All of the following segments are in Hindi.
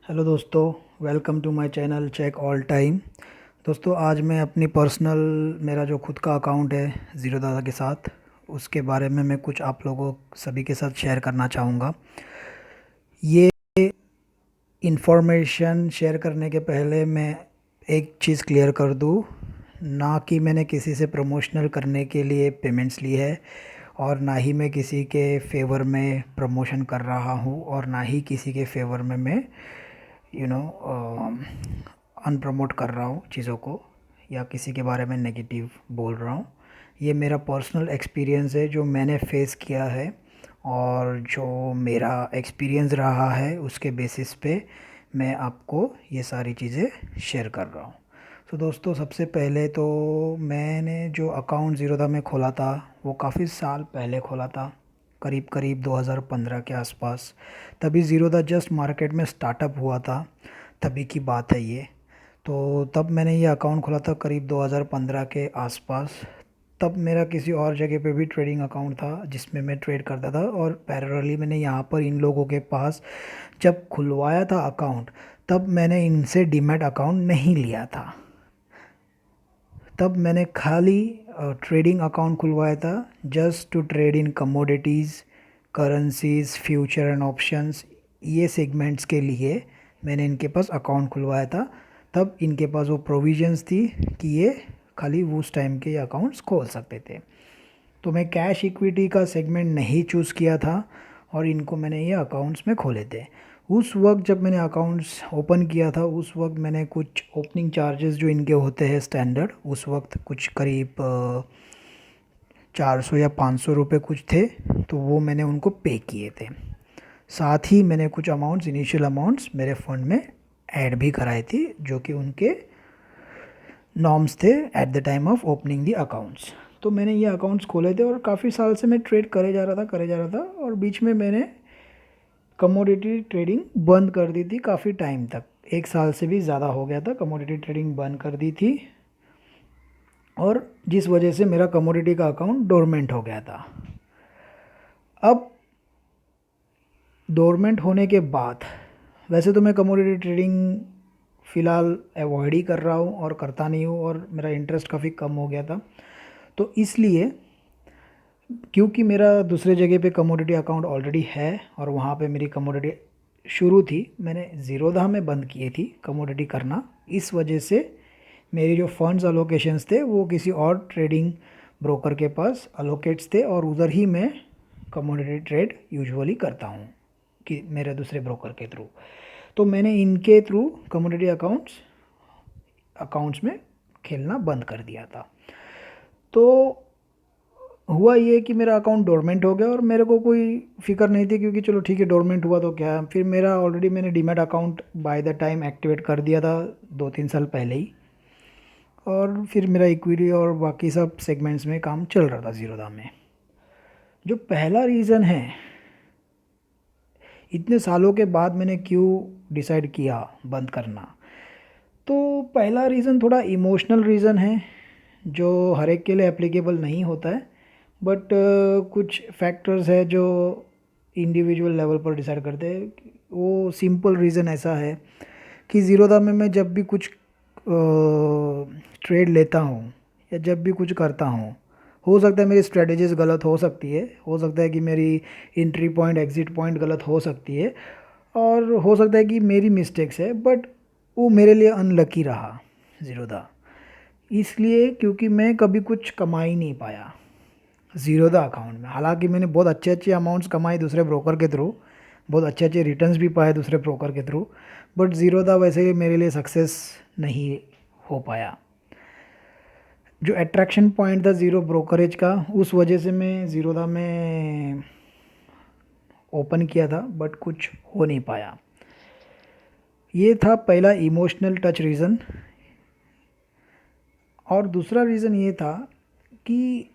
हेलो दोस्तों, welcome to my channel check all time. दोस्तों, आज मैं अपनी पर्सनल मेरा जो खुद का अकाउंट है ज़ीरो दादा के साथ, उसके बारे में मैं कुछ आप लोगों सभी के साथ शेयर करना चाहूँगा। ये इन्फॉर्मेशन शेयर करने के पहले मैं एक चीज़ क्लियर कर दूँ, ना कि मैंने किसी से प्रमोशनल करने के लिए पेमेंट्स ली है, और ना ही मैं किसी के फेवर में प्रमोशन कर रहा हूँ, और ना ही किसी के फेवर में मैं यू नो अनप्रमोट कर रहा हूँ चीज़ों को, या किसी के बारे में नेगेटिव बोल रहा हूँ। ये मेरा पर्सनल एक्सपीरियंस है जो मैंने फेस किया है, और जो मेरा एक्सपीरियंस रहा है उसके बेसिस पे मैं आपको ये सारी चीज़ें शेयर कर रहा हूँ। तो दोस्तों, सबसे पहले तो मैंने जो अकाउंट ज़ीरोधा में खोला था वो काफ़ी साल पहले खोला था, करीब करीब 2015 के आसपास। तभी ज़ीरोधा जस्ट मार्केट में स्टार्टअप हुआ था, तभी की बात है ये। तो तब मैंने ये अकाउंट खोला था करीब 2015 के आसपास। तब मेरा किसी और जगह पे भी ट्रेडिंग अकाउंट था जिसमें मैं ट्रेड करता था, और पैरेलली मैंने यहाँ पर इन लोगों के पास जब खुलवाया था अकाउंट, तब मैंने इनसे डीमैट अकाउंट नहीं लिया था। तब मैंने खाली ट्रेडिंग अकाउंट खुलवाया था, just to trade in commodities, currencies, future and options. ये सेगमेंट्स के लिए मैंने इनके पास अकाउंट खुलवाया था। तब इनके पास वो प्रोविजंस थी कि ये खाली उस टाइम के अकाउंट्स खोल सकते थे। तो मैं कैश इक्विटी का सेगमेंट नहीं चूज़ किया था, और इनको मैंने ये अकाउंट्स में खोले थे। उस वक्त जब मैंने अकाउंट्स ओपन किया था, उस वक्त मैंने कुछ ओपनिंग चार्जेस जो इनके होते हैं स्टैंडर्ड, उस वक्त कुछ करीब 400 या 500 रुपये कुछ थे, तो वो मैंने उनको पे किए थे। साथ ही मैंने कुछ अमाउंट्स, इनिशियल अमाउंट्स मेरे फ़ंड में ऐड भी कराई थी, जो कि उनके नॉर्म्स थे at the time of opening the accounts. तो मैंने ये अकाउंट्स खोले थे, और काफ़ी साल से मैं ट्रेड करे जा रहा था, और बीच में मैंने कमोडिटी ट्रेडिंग बंद कर दी थी काफ़ी टाइम तक। 1 साल से भी ज़्यादा हो गया था कमोडिटी ट्रेडिंग बंद कर दी थी, और जिस वजह से मेरा कमोडिटी का अकाउंट डोरमेंट हो गया था। अब डोरमेंट होने के बाद, वैसे तो मैं कमोडिटी ट्रेडिंग फ़िलहाल अवॉइड ही कर रहा हूँ और करता नहीं हूँ, और मेरा इंटरेस्ट काफ़ी कम हो गया था। तो इसलिए, क्योंकि मेरा दूसरे जगह पे कमोडिटी अकाउंट ऑलरेडी है, और वहाँ पे मेरी कमोडिटी शुरू थी, मैंने ज़ीरोधा में बंद किए थी कमोडिटी करना। इस वजह से मेरी जो फंड्स अलोकेशंस थे वो किसी और ट्रेडिंग ब्रोकर के पास अलोकेट्स थे, और उधर ही मैं कमोडिटी ट्रेड यूजुअली करता हूँ कि मेरे दूसरे ब्रोकर के थ्रू। तो मैंने इनके थ्रू कमोडिटी अकाउंट्स में खेलना बंद कर दिया था। तो हुआ ये कि मेरा अकाउंट डोरमेंट हो गया, और मेरे को कोई फ़िक्र नहीं थी, क्योंकि चलो ठीक है, डोरमेंट हुआ तो क्या। फिर मेरा ऑलरेडी मैंने demat account by the time activate कर दिया था 2-3 साल पहले ही, और फिर मेरा इक्विटी और बाकी सब सेगमेंट्स में काम चल रहा था ज़ीरोधा में। जो पहला रीज़न है, इतने सालों के बाद मैंने क्यों डिसाइड किया बंद करना, तो पहला रीज़न थोड़ा इमोशनल रीज़न है, जो हर एक के लिए एप्लीकेबल नहीं होता है। बट कुछ फैक्टर्स है जो इंडिविजुअल लेवल पर डिसाइड करते हैं। वो सिंपल रीज़न ऐसा है कि ज़ीरोधा में मैं जब भी कुछ ट्रेड लेता हूँ, या जब भी कुछ करता हूँ, हो सकता है मेरी स्ट्रेटजीज गलत हो सकती है, हो सकता है कि मेरी एंट्री पॉइंट एग्ज़िट पॉइंट गलत हो सकती है, और हो सकता है कि मेरी मिस्टेक्स है, बट वो मेरे लिए अनलकी रहा ज़ीरोधा। इसलिए क्योंकि मैं कभी कुछ कमा ही नहीं पाया ज़ीरोधा अकाउंट में। हालांकि मैंने बहुत अच्छे अच्छे अमाउंट्स कमाए दूसरे ब्रोकर के थ्रू, बहुत अच्छे अच्छे रिटर्न्स भी पाए दूसरे ब्रोकर के थ्रू, बट ज़ीरोधा वैसे ही मेरे लिए सक्सेस नहीं हो पाया। जो अट्रैक्शन पॉइंट था ज़ीरो ब्रोकरेज का, उस वजह से मैं ज़ीरोधा में ओपन किया था, बट कुछ हो नहीं पाया। ये था पहला इमोशनल टच रीज़न। और दूसरा रीज़न ये था कि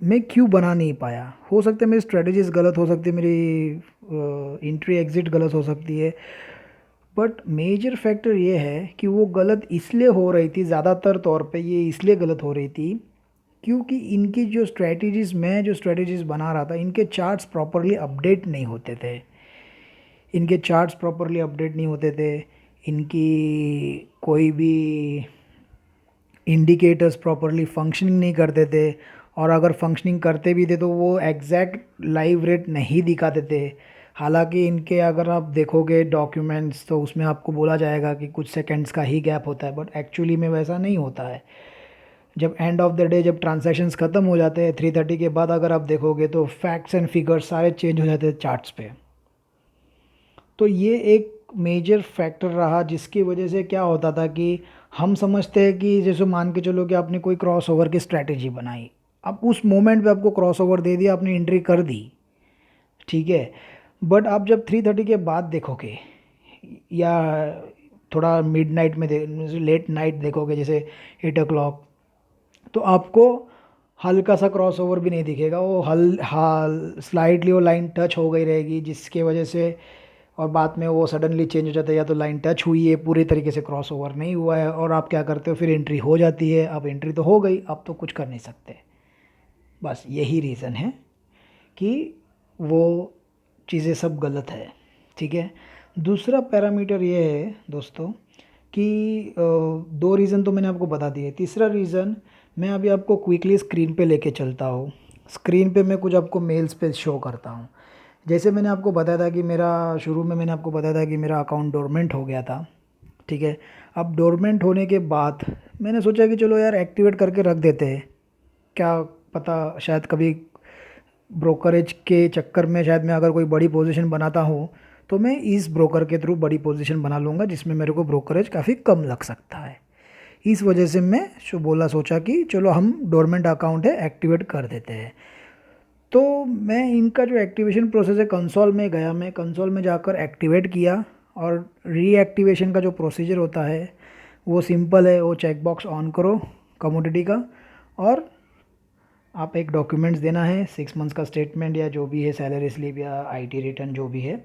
मैं क्यों बना नहीं पाया। हो सकता है मेरी स्ट्रेटजीज गलत हो सकती है, मेरी एंट्री एग्ज़िट गलत हो सकती है, बट मेजर फैक्टर ये है कि वो गलत इसलिए हो रही थी, ज़्यादातर तौर पे ये इसलिए गलत हो रही थी क्योंकि इनकी जो स्ट्रेटजीज़, मैं जो स्ट्रेटजीज़ बना रहा था, इनके चार्ट्स प्रॉपरली अपडेट नहीं होते थे। इनके चार्ट्स प्रॉपरली अपडेट नहीं होते थे, इनकी कोई भी इंडिकेटर्स प्रॉपरली फंक्शनिंग नहीं करते थे, और अगर फंक्शनिंग करते भी थे तो वो एग्जैक्ट लाइव रेट नहीं दिखाते थे। हालांकि इनके अगर आप देखोगे डॉक्यूमेंट्स तो उसमें आपको बोला जाएगा कि कुछ सेकंड्स का ही गैप होता है, बट एक्चुअली में वैसा नहीं होता है। जब एंड ऑफ द डे जब ट्रांजैक्शंस ख़त्म हो जाते हैं 3:30 के बाद, अगर आप देखोगे तो फैक्ट्स एंड फिगर्स सारे चेंज हो जाते हैं चार्ट्स पे। तो ये एक मेजर फैक्टर रहा जिसकी वजह से क्या होता था कि हम समझते हैं कि जैसे मान के चलो कि आपने कोई क्रॉस ओवर की स्ट्रैटेजी बनाई, अब उस मोमेंट पे आपको क्रॉस ओवर दे दिया, आपने एंट्री कर दी, ठीक है। बट आप जब 3:30 के बाद देखोगे या थोड़ा मिड नाइट में लेट नाइट देखोगे, जैसे 8 o'clock, तो आपको हल्का सा क्रॉस ओवर भी नहीं दिखेगा, वो हाल स्लाइडली वो लाइन टच हो गई रहेगी, जिसके वजह से और बाद में वो सडनली चेंज हो जाता है, या तो लाइन टच हुई है पूरी तरीके से क्रॉस ओवर नहीं हुआ है, और आप क्या करते हो फिर एंट्री हो जाती है। अब एंट्री तो हो गई, अब तो कुछ कर नहीं सकते। बस यही रीज़न है कि वो चीज़ें सब गलत है, ठीक है। दूसरा पैरामीटर ये है दोस्तों कि दो रीज़न तो मैंने आपको बता दिए, तीसरा रीज़न मैं अभी आपको क्विकली स्क्रीन पे लेके चलता हूँ। स्क्रीन पे मैं कुछ आपको मेल्स पे शो करता हूँ। जैसे मैंने आपको बताया था कि मेरा शुरू में मैंने आपको बताया था कि मेरा अकाउंट डोरमेंट हो गया था, ठीक है। अब डोरमेंट होने के बाद मैंने सोचा कि चलो यार एक्टिवेट करके रख देते हैं, क्या पता शायद कभी ब्रोकरेज के चक्कर में शायद मैं अगर कोई बड़ी पोजीशन बनाता हूँ तो मैं इस ब्रोकर के थ्रू बड़ी पोजीशन बना लूँगा, जिसमें मेरे को ब्रोकरेज काफ़ी कम लग सकता है। इस वजह से मैं सोचा कि चलो हम डोरमेंट अकाउंट है एक्टिवेट कर देते हैं। तो मैं इनका जो एक्टिवेशन प्रोसेस है, कंसोल में गया, मैं कंसोल में जाकर एक्टिवेट किया, और रीएक्टिवेशन का जो प्रोसीजर होता है वो सिंपल है। वो चेक बॉक्स ऑन करो कमोडिटी का, और आप एक डॉक्यूमेंट्स देना है, 6 मंथ्स का स्टेटमेंट या जो भी है, सैलरी स्लिप या आईटी रिटर्न जो भी है,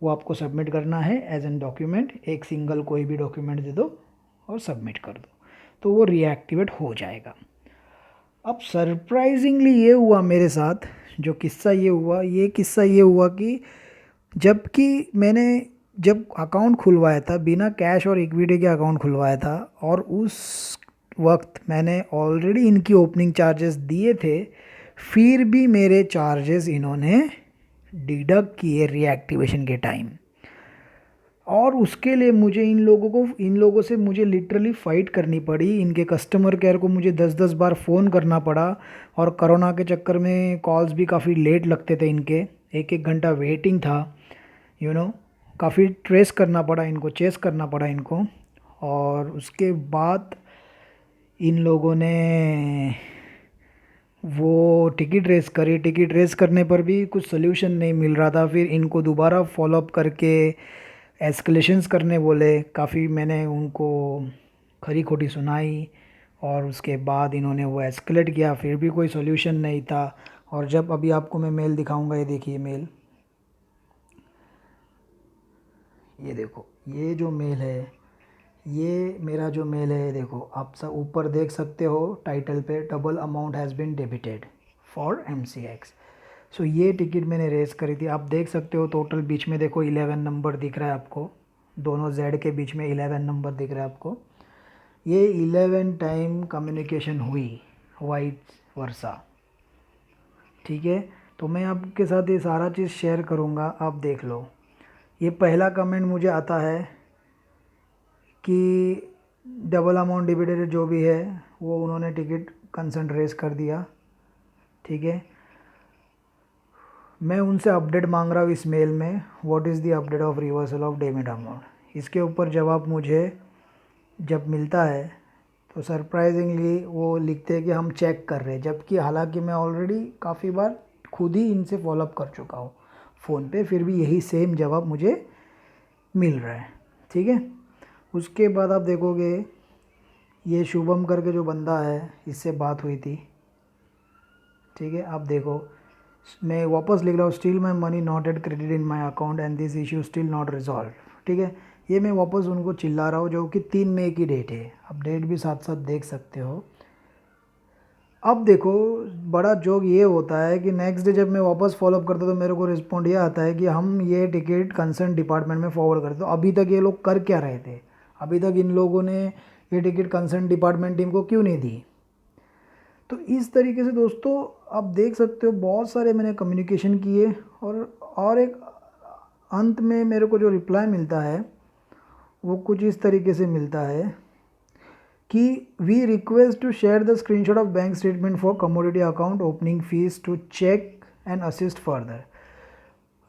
वो आपको सबमिट करना है एज एन डॉक्यूमेंट। एक सिंगल कोई भी डॉक्यूमेंट दे दो और सबमिट कर दो, तो वो रीएक्टिवेट हो जाएगा। अब सरप्राइजिंगली ये हुआ मेरे साथ, जो किस्सा ये हुआ कि जबकि मैंने जब अकाउंट खुलवाया था, बिना कैश और इक्विटी के अकाउंट खुलवाया था, और उस वक्त मैंने ऑलरेडी इनकी ओपनिंग चार्जेस दिए थे, फिर भी मेरे चार्जेस इन्होंने डिडक्ट किए रीएक्टिवेशन के टाइम। और उसके लिए मुझे इन लोगों से मुझे लिटरली फ़ाइट करनी पड़ी। इनके कस्टमर केयर को मुझे 10-10 बार फ़ोन करना पड़ा, और कोरोना के चक्कर में कॉल्स भी काफ़ी लेट लगते थे इनके, 1-1 घंटा वेटिंग था, यू नो। काफ़ी ट्रेस करना पड़ा इनको, चेस करना पड़ा इनको। और उसके बाद इन लोगों ने वो टिकट रेस करी, टिकट रेस करने पर भी कुछ सोल्यूशन नहीं मिल रहा था। फिर इनको दोबारा फॉलोअप करके एस्केलेशंस करने बोले, काफ़ी मैंने उनको खरी खोटी सुनाई, और उसके बाद इन्होंने वो एस्केलेट किया, फिर भी कोई सोल्यूशन नहीं था। और जब अभी आपको मैं मेल दिखाऊंगा, ये देखिए मेल, ये देखो, ये जो मेल है, ये मेरा जो मेल है, देखो आप सब ऊपर देख सकते हो टाइटल पे, double amount has been debited for MCX। So ये टिकट मैंने रेस करी थी, आप देख सकते हो। टोटल बीच में देखो 11 नंबर दिख रहा है आपको, दोनों जेड के बीच में 11 नंबर दिख रहा है आपको। ये 11 टाइम कम्युनिकेशन हुई, वाइस वर्सा, ठीक है। तो मैं आपके साथ ये सारा चीज़ शेयर करूँगा, आप देख लो। ये पहला कमेंट मुझे आता है कि डबल अमाउंट डिबिटेड जो भी है वो उन्होंने टिकट कंसर्न रेस कर दिया, ठीक है। मैं उनसे अपडेट मांग रहा हूँ इस मेल में, what is the update of reversal of debit amount. इसके ऊपर जवाब मुझे जब मिलता है तो सरप्राइजिंगली वो लिखते हैं कि हम चेक कर रहे हैं, जबकि हालांकि मैं ऑलरेडी काफ़ी बार खुद ही इनसे फॉलोअप कर चुका हूँ फ़ोन पे, फिर भी यही सेम जवाब मुझे मिल रहा है, ठीक है। उसके बाद आप देखोगे, ये शुभम करके जो बंदा है, इससे बात हुई थी, ठीक है। आप देखो, मैं वापस लिख रहा हूँ, still my money not at credit in my account and this issue still not resolve, ठीक है। ये मैं वापस उनको चिल्ला रहा हूँ, जो कि 3 मई की डेट है। आप डेट भी साथ साथ देख सकते हो। अब देखो, बड़ा जोक ये होता है कि नेक्स्ट डे जब मैं वापस फॉलोअप करता तो मेरे को रिस्पॉन्ड ये आता है कि हम ये टिकट कंसर्न डिपार्टमेंट में फॉरवर्ड करते। तो अभी तक ये लोग कर क्या रहे थे? अभी तक इन लोगों ने ये टिकट कंसर्न डिपार्टमेंट टीम को क्यों नहीं दी? तो इस तरीके से दोस्तों आप देख सकते हो बहुत सारे मैंने कम्युनिकेशन किए, और एक अंत में मेरे को जो रिप्लाई मिलता है वो कुछ इस तरीके से मिलता है कि we request to share the screenshot of bank statement for commodity account opening fees to check and assist further.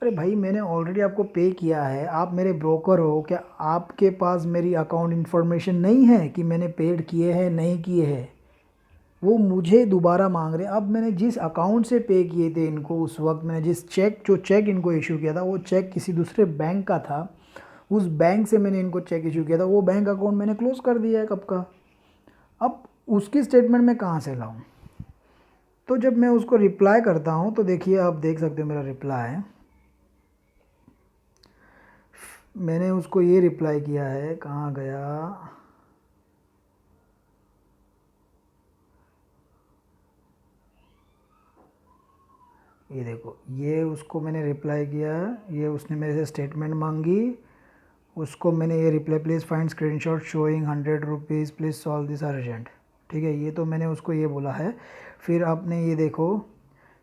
अरे भाई, मैंने ऑलरेडी आपको पे किया है, आप मेरे ब्रोकर हो, क्या आपके पास मेरी अकाउंट इन्फॉर्मेशन नहीं है कि मैंने पेड किए हैं नहीं किए हैं? वो मुझे दोबारा मांग रहे हैं। अब मैंने जिस अकाउंट से पे किए थे इनको, उस वक्त मैंने जो चेक इनको इशू किया था वो चेक किसी दूसरे बैंक का था। उस बैंक से मैंने इनको चेक इशू किया था, वो बैंक अकाउंट मैंने क्लोज़ कर दिया है कब का। अब उसकी स्टेटमेंट मैं कहाँ से लाऊं? तो जब मैं उसको रिप्लाई करता हूं तो देखिए, आप देख सकते हो मेरा रिप्लाई है। मैंने उसको ये रिप्लाई किया है, कहाँ गया, ये देखो, ये उसको मैंने रिप्लाई किया। ये उसने मेरे से स्टेटमेंट मांगी, उसको मैंने ये reply, please find screenshot showing 100 rupees, please solve this urgent. ठीक है, ये तो मैंने उसको ये बोला है। फिर आपने ये देखो,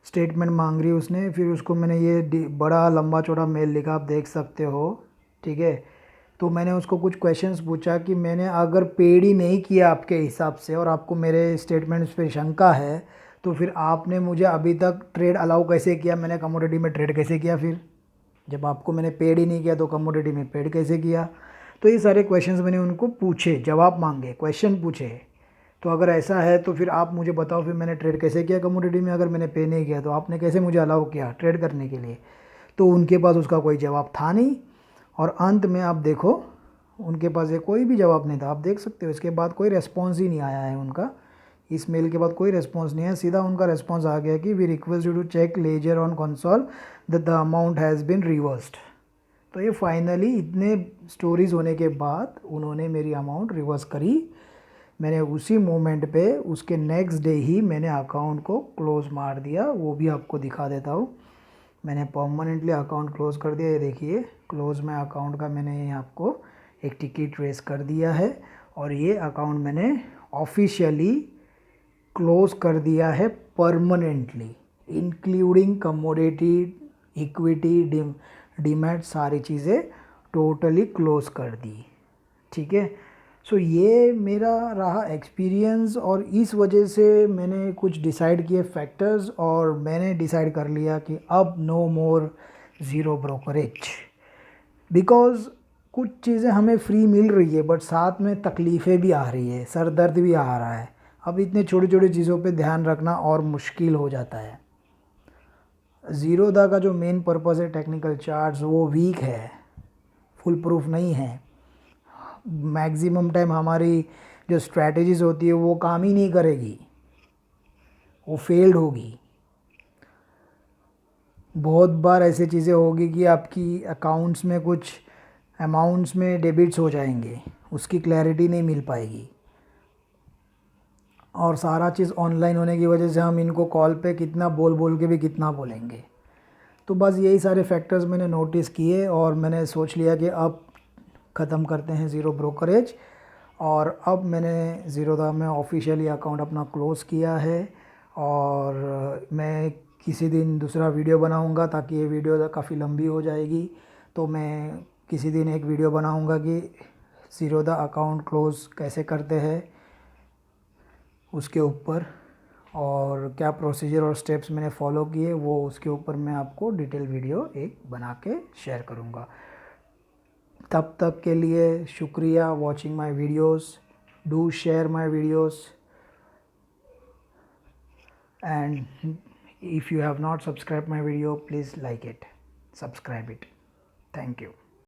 स्टेटमेंट मांग रही उसने, फिर उसको मैंने ये बड़ा लंबा चौड़ा मेल लिखा, आप देख सकते हो। ठीक है, तो मैंने उसको कुछ क्वेश्चंस पूछा कि मैंने अगर पेड ही नहीं किया आपके हिसाब से और आपको मेरे स्टेटमेंट्स पे शंका है, तो फिर आपने मुझे अभी तक ट्रेड अलाउ कैसे किया, मैंने कमोडिटी में ट्रेड कैसे किया? फिर जब आपको मैंने पेड ही नहीं किया तो कमोडिटी में पेड कैसे किया? तो ये सारे क्वेश्चंस मैंने उनको पूछे, जवाब मांगे, क्वेश्चन पूछे। तो अगर ऐसा है तो फिर आप मुझे बताओ, फिर मैंने ट्रेड कैसे किया कमोडिटी में? अगर मैंने पे नहीं किया तो आपने कैसे मुझे अलाउ किया ट्रेड करने के लिए? तो उनके पास उसका कोई जवाब था नहीं, और अंत में आप देखो उनके पास ये कोई भी जवाब नहीं था। आप देख सकते हो, इसके बाद कोई रेस्पॉन्स ही नहीं आया है उनका। इस मेल के बाद कोई रेस्पॉन्स नहीं है, सीधा उनका रेस्पॉन्स आ गया कि we request you to check ledger on console that the amount has been reversed. तो ये फाइनली इतने स्टोरीज़ होने के बाद उन्होंने मेरी अमाउंट रिवर्स करी। मैंने उसी मोमेंट पे, उसके नेक्स्ट डे ही मैंने अकाउंट को क्लोज़ मार दिया। वो भी आपको दिखा देता हूँ, मैंने परमानेंटली अकाउंट क्लोज़ कर दिया। ये देखिए, क्लोज़ में अकाउंट का मैंने ये आपको एक टिकट रेस कर दिया है, और ये अकाउंट मैंने ऑफिशियली क्लोज़ कर दिया है permanently, including commodity, equity, demat, सारी चीज़ें टोटली क्लोज़ कर दी। ठीक है, सो ये मेरा रहा एक्सपीरियंस, और इस वजह से मैंने कुछ डिसाइड किए फैक्टर्स, और मैंने डिसाइड कर लिया कि अब no more zero brokerage. Because कुछ चीज़ें हमें फ्री मिल रही है, बट साथ में तकलीफ़ें भी आ रही है, सर दर्द भी आ रहा है। अब इतने छोटी छोटी चीज़ों पे ध्यान रखना और मुश्किल हो जाता है। ज़ीरोधा का जो मेन पर्पज़ है टेक्निकल चार्ट्स, वो वीक है, फुल प्रूफ नहीं है। मैक्सिमम टाइम हमारी जो स्ट्रैटेजीज़ होती है वो काम ही नहीं करेगी, वो फेल्ड होगी। बहुत बार ऐसी चीज़ें होगी कि आपकी अकाउंट्स में कुछ अमाउंट्स में डेबिट्स हो जाएंगे, उसकी क्लैरिटी नहीं मिल पाएगी, और सारा चीज़ ऑनलाइन होने की वजह से हम इनको कॉल पे कितना बोल बोल के भी कितना बोलेंगे। तो बस यही सारे फैक्टर्स मैंने नोटिस किए, और मैंने सोच लिया कि अब ख़त्म करते हैं ज़ीरो ब्रोकरेज। और अब मैंने ज़ीरोधा में ऑफिशियली अकाउंट अपना क्लोज़ किया है, और मैं किसी दिन दूसरा वीडियो बनाऊंगा, ताकि ये वीडियो काफ़ी लंबी हो जाएगी। तो मैं किसी दिन एक वीडियो बनाऊंगा कि ज़ीरोधा अकाउंट क्लोज़ कैसे करते हैं, उसके ऊपर, और क्या प्रोसीजर और स्टेप्स मैंने फॉलो किए, वो उसके ऊपर मैं आपको डिटेल वीडियो एक बना के शेयर करूँगा। तब तक के लिए शुक्रिया watching my videos. Do share my videos, and if you have not subscribed my video, please like it, subscribe it. Thank you.